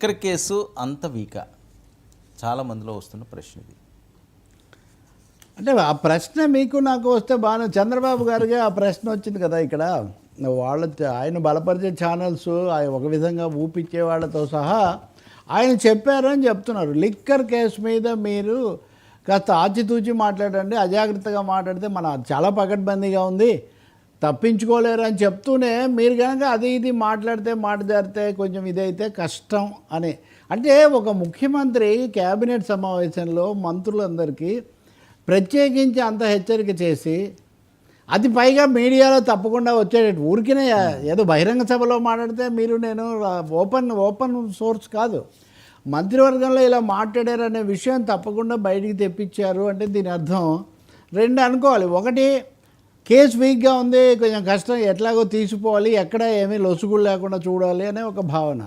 Liquor case అంత వీకా చాలా మందిలో వస్తున్న ప్రశ్న ఇది. అంటే ఆ ప్రశ్న మీకు నాకు వస్తే బాగా చంద్రబాబు గారికి ఆ ప్రశ్న వచ్చింది కదా. ఇక్కడ ఆయన బలపరిచే ఛానల్స్ ఒక విధంగా ఊపిచ్చే వాళ్ళతో సహా ఆయన చెప్పారని చెప్తున్నారు. లిక్కర్ కేసు మీద మీరు కాస్త ఆచితూచి మాట్లాడండి, అజాగ్రత్తగా మాట్లాడితే చాలా పకడ్బందీగా ఉంది, తప్పించుకోలేరు అని చెప్తూనే మీరు కనుక అది ఇది మాట్లాడితే మాట జారితే కొంచెం ఇదైతే కష్టం అని. అంటే ఒక ముఖ్యమంత్రి కేబినెట్ సమావేశంలో మంత్రులందరికీ ప్రత్యేకించి అంత హెచ్చరిక చేసి అది పైగా మీడియాలో తప్పకుండా వచ్చేటట్టు ఊరికినే ఏదో బహిరంగ సభలో మాట్లాడితే నేను ఓపెన్ సోర్స్ కాదు, మంత్రివర్గంలో ఇలా మాట్లాడారనే విషయం తప్పకుండా బయటికి తెప్పించారు అంటే దీని అర్థం రెండు అనుకోవాలి. ఒకటి, కేసు వీక్గా ఉంది, కొంచెం కష్టం, ఎట్లాగో తీసిపోవాలి, ఎక్కడ ఏమీ లొసుగులు లేకుండా చూడాలి అనే ఒక భావన.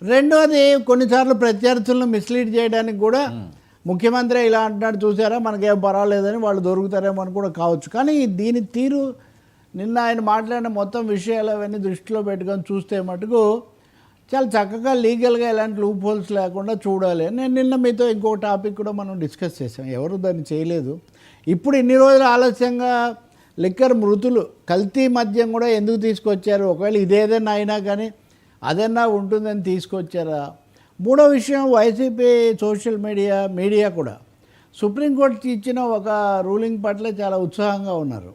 రెండోది, కొన్నిసార్లు ప్రత్యర్థులను మిస్లీడ్ చేయడానికి కూడా ముఖ్యమంత్రి ఇలా అంటున్నాడు చూసారా మనకేం పర్వాలేదని వాళ్ళు దొరుకుతారేమో అని కూడా కావచ్చు. కానీ దీని తీరు నిన్న ఆయన మాట్లాడిన మొత్తం విషయాలు అవన్నీ దృష్టిలో పెట్టుకొని చూస్తే మటుకు చాలా చక్కగా లీగల్గా ఎలాంటి లూప్ హోల్స్ లేకుండా చూడాలి. నేను నిన్న మీతో ఇంకో టాపిక్ కూడా మనం డిస్కస్ చేసాం, ఎవరు దాన్ని చేయలేదు. ఇప్పుడు ఇన్ని రోజులు ఆలస్యంగా లిక్కర్ మృతులు కల్తీ మద్యం కూడా ఎందుకు తీసుకొచ్చారు? ఒకవేళ ఇదేదైనా అయినా కానీ అదన్నా ఉంటుందని తీసుకొచ్చారా? మూడో విషయం, వైసీపీ సోషల్ మీడియా కూడా సుప్రీంకోర్టు ఇచ్చిన ఒక రూలింగ్ పట్ల చాలా ఉత్సాహంగా ఉన్నారు.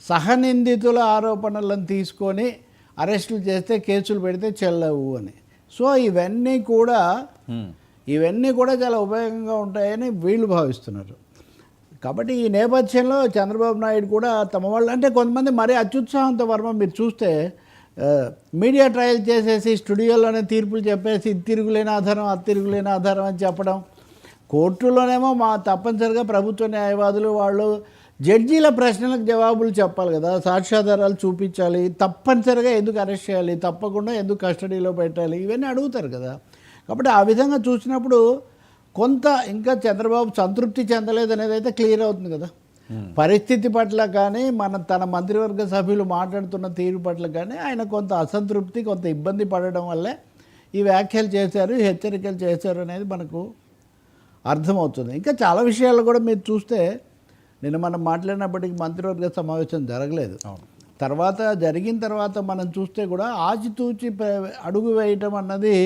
సహనిందితుల ఆరోపణలను తీసుకొని అరెస్టులు చేస్తే కేసులు పెడితే చెల్లవు అని. సో ఇవన్నీ కూడా చాలా ఉపయోగంగా ఉంటాయని వీళ్ళు భావిస్తున్నారు. కాబట్టి ఈ నేపథ్యంలో చంద్రబాబు నాయుడు కూడా తమ వాళ్ళు అంటే కొంతమంది మరీ అత్యుత్సాహంతో వర్మ మీరు చూస్తే మీడియా ట్రయల్ చేసేసి స్టూడియోలోనే తీర్పులు చెప్పేసి ఇది తిరుగులేని ఆధారం అది తిరుగులేని ఆధారం అని చెప్పడం, కోర్టులోనేమో తప్పనిసరిగా ప్రభుత్వ న్యాయవాదులు వాళ్ళు జడ్జీల ప్రశ్నలకు జవాబులు చెప్పాలి కదా, సాక్ష్యాధారాలు చూపించాలి, తప్పనిసరిగా ఎందుకు అరెస్ట్ చేయాలి, తప్పకుండా ఎందుకు కస్టడీలో పెట్టాలి, ఇవన్నీ అడుగుతారు కదా. కాబట్టి ఆ విధంగా చూసినప్పుడు కొంత ఇంకా చంద్రబాబు సంతృప్తి చెందలేదు అనేది అయితే క్లియర్ అవుతుంది కదా. పరిస్థితి పట్ల కానీ తన మంత్రివర్గ సభ్యులు మాట్లాడుతున్న తీరు పట్ల కానీ ఆయన కొంత అసంతృప్తి, కొంత ఇబ్బంది పడడం వల్లే ఈ వ్యాఖ్యలు చేశారు, హెచ్చరికలు చేశారు అనేది మనకు అర్థమవుతుంది. ఇంకా చాలా విషయాలు కూడా మీరు చూస్తే నిన్న మనం మాట్లాడినప్పటికీ మంత్రివర్గ సమావేశం జరగలేదు, జరిగిన తర్వాత మనం చూస్తే కూడా ఆచితూచి అడుగు వేయటం అన్నది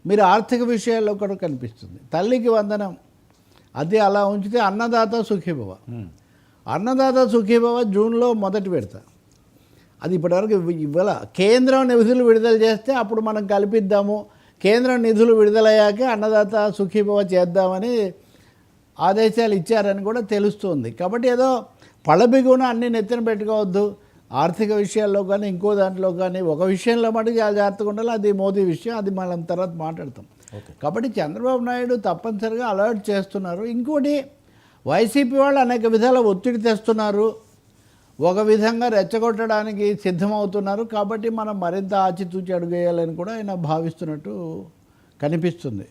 మీరు ఆర్థిక విషయాల్లో కూడా కనిపిస్తుంది. తల్లికి వందనం అది అలా ఉంచితే అన్నదాత సుఖీభవ, అన్నదాత సుఖీభవ జూన్లో మొదటి విడత, అది ఇప్పటివరకు ఇవ్వాల. కేంద్రం నిధులు విడుదల చేస్తే అప్పుడు మనం కల్పిద్దాము, కేంద్రం నిధులు విడుదలయ్యాకే అన్నదాత సుఖీభవ చేద్దామని ఆదేశాలు ఇచ్చారని కూడా తెలుస్తుంది. కాబట్టి ఏదో పళ్ళబిగున అన్నీ నెత్తిన పెట్టుకోవద్దు, ఆర్థిక విషయాల్లో కానీ ఇంకో దాంట్లో కానీ ఒక విషయంలో మటుకు చాలా జాగ్రత్తగా ఉండాలి, అది మోదీ విషయం, అది మనం తర్వాత మాట్లాడతాం. కాబట్టి చంద్రబాబు నాయుడు తప్పనిసరిగా అలర్ట్ చేస్తున్నారు. ఇంకోటి, వైసీపీ వాళ్ళు అనేక విధాల ఒత్తిడి తెస్తున్నారు, ఒక విధంగా రెచ్చగొట్టడానికి సిద్ధమవుతున్నారు. కాబట్టి మనం మరింత ఆచితూచి అడుగేయాలని కూడా ఆయన భావిస్తున్నట్టు కనిపిస్తుంది.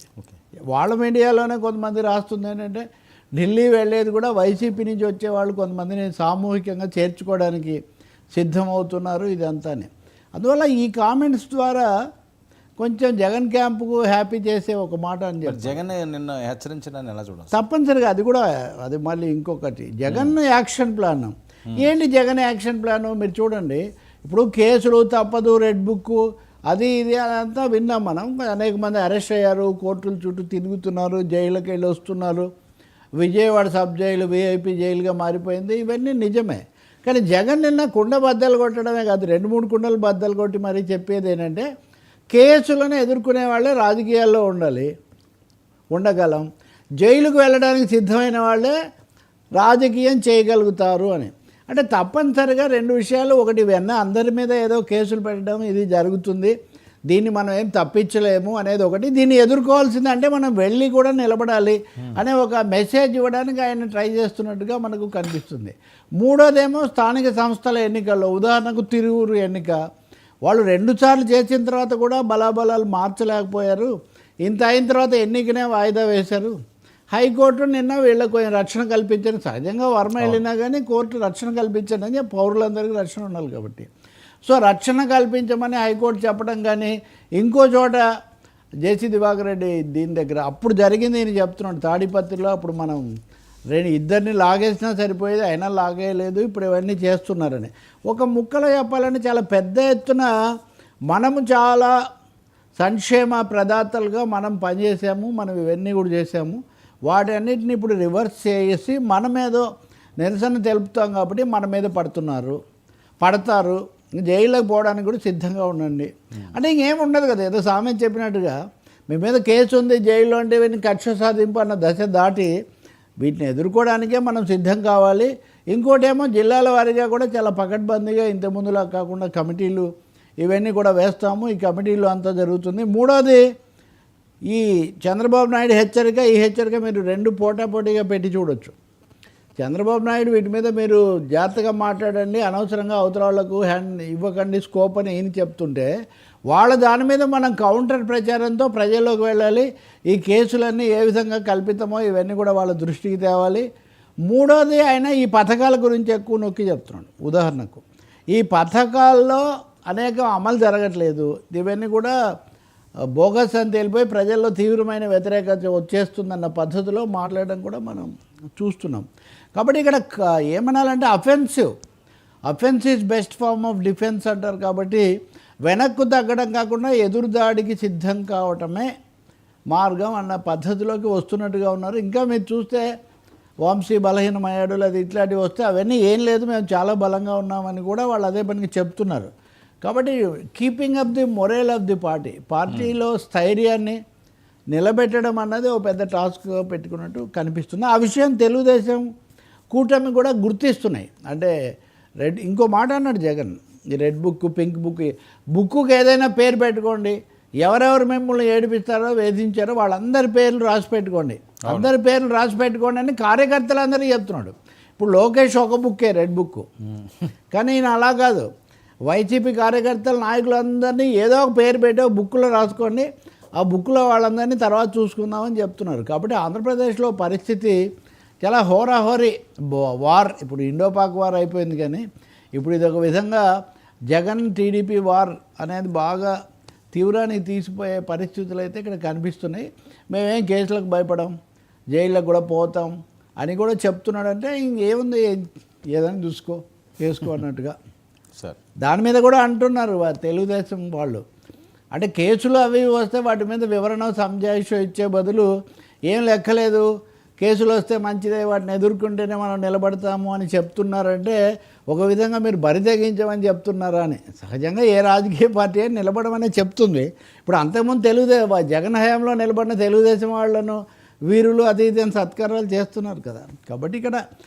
వాళ్ళ మీడియాలోనే కొంతమంది రాస్తుంది ఏంటంటే ఢిల్లీ వెళ్ళేది కూడా వైసీపీ నుంచి వచ్చేవాళ్ళు కొంతమందిని సామూహికంగా చేర్చుకోవడానికి సిద్ధమవుతున్నారు ఇదంతానే. అందువల్ల ఈ కామెంట్స్ ద్వారా కొంచెం జగన్ క్యాంపుకు హ్యాపీ చేసే ఒక మాట అని చెప్పి జగన్ నిన్న హెచ్చరించడాన్ని ఎలా చూడాలి? తప్పనిసరిగా అది మళ్ళీ ఇంకొకటి జగన్ యాక్షన్ ప్లాన్. ఏంటి జగన్ యాక్షన్ ప్లాను? మీరు చూడండి, ఇప్పుడు కేసులు తప్పదు, రెడ్ బుక్ అది ఇది అదంతా విన్నాం మనం. అనేక మంది అరెస్ట్ అయ్యారు, కోర్టుల చుట్టూ తిరుగుతున్నారు, జైలుకి వెళ్ళి వస్తున్నారు, విజయవాడ సబ్ జైలు విఐపి జైలుగా మారిపోయింది, ఇవన్నీ నిజమే. కానీ జగన్ నిన్న కుండ బద్దలు కొట్టడమే కాదు, 2-3 కుండలు బద్దలు కొట్టి మరీ చెప్పేది ఏంటంటే కేసులను ఎదుర్కొనే వాళ్ళే రాజకీయాల్లో ఉండగలం, జైలుకు వెళ్ళడానికి సిద్ధమైన వాళ్ళే రాజకీయం చేయగలుగుతారు అని. అంటే తప్పనిసరిగా రెండు విషయాలు, ఒకటి అందరి మీద ఏదో కేసులు పెట్టడం ఇది జరుగుతుంది, దీన్ని మనం ఏం తప్పించలేము అనేది ఒకటి, దీన్ని ఎదుర్కోవాల్సింది అంటే మనం వెళ్ళి కూడా నిలబడాలి అనే ఒక మెసేజ్ ఇవ్వడానికి ఆయన ట్రై చేస్తున్నట్టుగా మనకు కనిపిస్తుంది. మూడోదేమో స్థానిక సంస్థల ఎన్నికల్లో, ఉదాహరణకు తిరువురు ఎన్నిక, వాళ్ళు 2 సార్లు చేసిన తర్వాత కూడా బలాబలాలు మార్చలేకపోయారు, ఇంత అయిన తర్వాత ఎన్నికనే వాయిదా వేశారు. హైకోర్టు నిన్న వీళ్ళకు కొంచెం రక్షణ కల్పించని, సహజంగా వర్మ వెళ్ళినా కానీ కోర్టు రక్షణ కల్పించని పౌరులందరికీ రక్షణ ఉండాలి కాబట్టి, సో రక్షణ కల్పించమని హైకోర్టు చెప్పడం కానీ, ఇంకో చోట జేసీ దివాకర్ రెడ్డి దీని దగ్గర అప్పుడు జరిగింది నేను చెప్తున్నాడు. తాడిపత్రిలో అప్పుడు మనం ఇద్దరిని లాగేసినా సరిపోయేది, అయినా లాగేయలేదు, ఇప్పుడు ఇవన్నీ చేస్తున్నారని. ఒక ముక్కలో చెప్పాలంటే చాలా పెద్ద ఎత్తున మనము చాలా సంక్షేమ ప్రదాతలుగా మనం పనిచేసాము, మనం ఇవన్నీ కూడా చేసాము. వాటి అన్నిటిని ఇప్పుడు రివర్స్ చేసి మనమేదో నిరసన తెలుపుతాం కాబట్టి మన మీద పడతారు, జైల్లోకి పోవడానికి కూడా సిద్ధంగా ఉండండి అంటే ఇంకేమి ఉండదు కదా. ఏదో సామెత చెప్పినట్టుగా మీ మీద కేసు ఉంది జైల్లో అంటే ఇవన్నీ కక్ష సాధింపు అన్న దశ దాటి వీటిని ఎదుర్కోవడానికే మనం సిద్ధం కావాలి. ఇంకోటేమో జిల్లాల వారీగా కూడా చాలా పకడ్బందీగా ఇంతకుముందులా కాకుండా కమిటీలు ఇవన్నీ కూడా వేస్తాము. ఈ కమిటీలు అంతా జరుగుతుంది. మూడోది ఈ చంద్రబాబు నాయుడు హెచ్చరిక, ఈ హెచ్చరిక మీరు రెండు పోటాపోటీగా పెట్టి చూడొచ్చు. చంద్రబాబు నాయుడు వీటి మీద మీరు జాగ్రత్తగా మాట్లాడండి, అనవసరంగా అవతల వాళ్లకు హ్యాండ్ ఇవ్వకండి స్కోప్ అని ఈయన చెప్తుంటే, వాళ్ళ దాని మీద మనం కౌంటర్ ప్రచారంతో ప్రజల్లోకి వెళ్ళాలి. ఈ కేసులన్నీ ఏ విధంగా కల్పితమో ఇవన్నీ కూడా వాళ్ళ దృష్టికి తేవాలి. మూడోది ఆయన ఈ పథకాల గురించి ఎక్కువ నొక్కి చెప్తున్నాడు. ఉదాహరణకు ఈ పథకాల్లో అనేకం అమలు జరగట్లేదు, ఇవన్నీ కూడా బోగస్ అని తెలిపోయి ప్రజల్లో తీవ్రమైన వ్యతిరేకత వచ్చేస్తుందన్న పద్ధతిలో మాట్లాడడం కూడా మనం చూస్తున్నాం. కాబట్టి ఇక్కడ ఏమనాలంటే offence is best form of defence అంటారు. కాబట్టి వెనక్కు తగ్గడం కాకుండా ఎదురుదాడికి సిద్ధం కావటమే మార్గం అన్న పద్ధతిలోకి వస్తున్నట్టుగా ఉన్నారు. ఇంకా మీరు చూస్తే వంశీ బలహీనమయ్యాడు లేదా ఇట్లాంటివి వస్తే అవన్నీ ఏం లేదు, మేము చాలా బలంగా ఉన్నామని కూడా వాళ్ళు అదే పనికి చెప్తున్నారు. కాబట్టి keeping up the moral of the పార్టీలో స్థైర్యాన్ని నిలబెట్టడం అన్నది ఒక పెద్ద టాస్క్గా పెట్టుకున్నట్టు కనిపిస్తుంది. ఆ విషయం తెలుగుదేశం కూటమి కూడా గుర్తిస్తున్నాయి. అంటే ఇంకో మాట అన్నాడు జగన్, ఈ రెడ్ బుక్, పింక్ బుక్కు ఏదైనా పేరు పెట్టుకోండి, ఎవరెవరు మిమ్మల్ని ఏడిపిస్తారో వేధించారో వాళ్ళందరి పేర్లు రాసి పెట్టుకోండి, అందరి పేర్లు రాసి పెట్టుకోండి అని కార్యకర్తలందరికీ చెప్తున్నాడు. ఇప్పుడు లోకేష్ ఒక బుక్కే రెడ్ బుక్, కానీ ఈయన అలా కాదు. వైసీపీ కార్యకర్తల నాయకులందరినీ ఏదో ఒక పేరు పెట్టి ఒక బుక్లో రాసుకోండి, ఆ బుక్లో వాళ్ళందరినీ తర్వాత చూసుకుందామని చెప్తున్నారు. కాబట్టి ఆంధ్రప్రదేశ్లో పరిస్థితి చాలా హోరాహోరీ వార్. ఇప్పుడు ఇండోపాక్ వార్ అయిపోయింది, కానీ ఇప్పుడు ఇది ఒక విధంగా జగన్ టీడీపీ వార్ అనేది బాగా తీవ్రానికి తీసిపోయే పరిస్థితులు అయితే ఇక్కడ కనిపిస్తున్నాయి. మేమేం కేసులకు భయపడం, జైళ్ళకు కూడా పోతాం అని కూడా చెప్తున్నాడంటే ఇంకేముంది, ఏదైనా చేసుకో అన్నట్టుగా సార్ దాని మీద కూడా అంటున్నారు తెలుగుదేశం వాళ్ళు. అంటే కేసులు అవి వస్తే వాటి మీద వివరణ సంజాయిషో ఇచ్చే బదులు ఏం లెక్కలేదు, కేసులు వస్తే మంచిదే, వాటిని ఎదుర్కొంటేనే మనం నిలబడతాము అని చెప్తున్నారంటే ఒక విధంగా మీరు బరి తెగించమని చెప్తున్నారా అని. సహజంగా ఏ రాజకీయ పార్టీ అని నిలబడమనే చెప్తుంది. ఇప్పుడు అంతకుముందు జగన్ హయాంలో నిలబడిన తెలుగుదేశం వాళ్ళను వీరులు అది ఇది అని సత్కారాలు చేస్తున్నారు కదా. కాబట్టి ఇక్కడ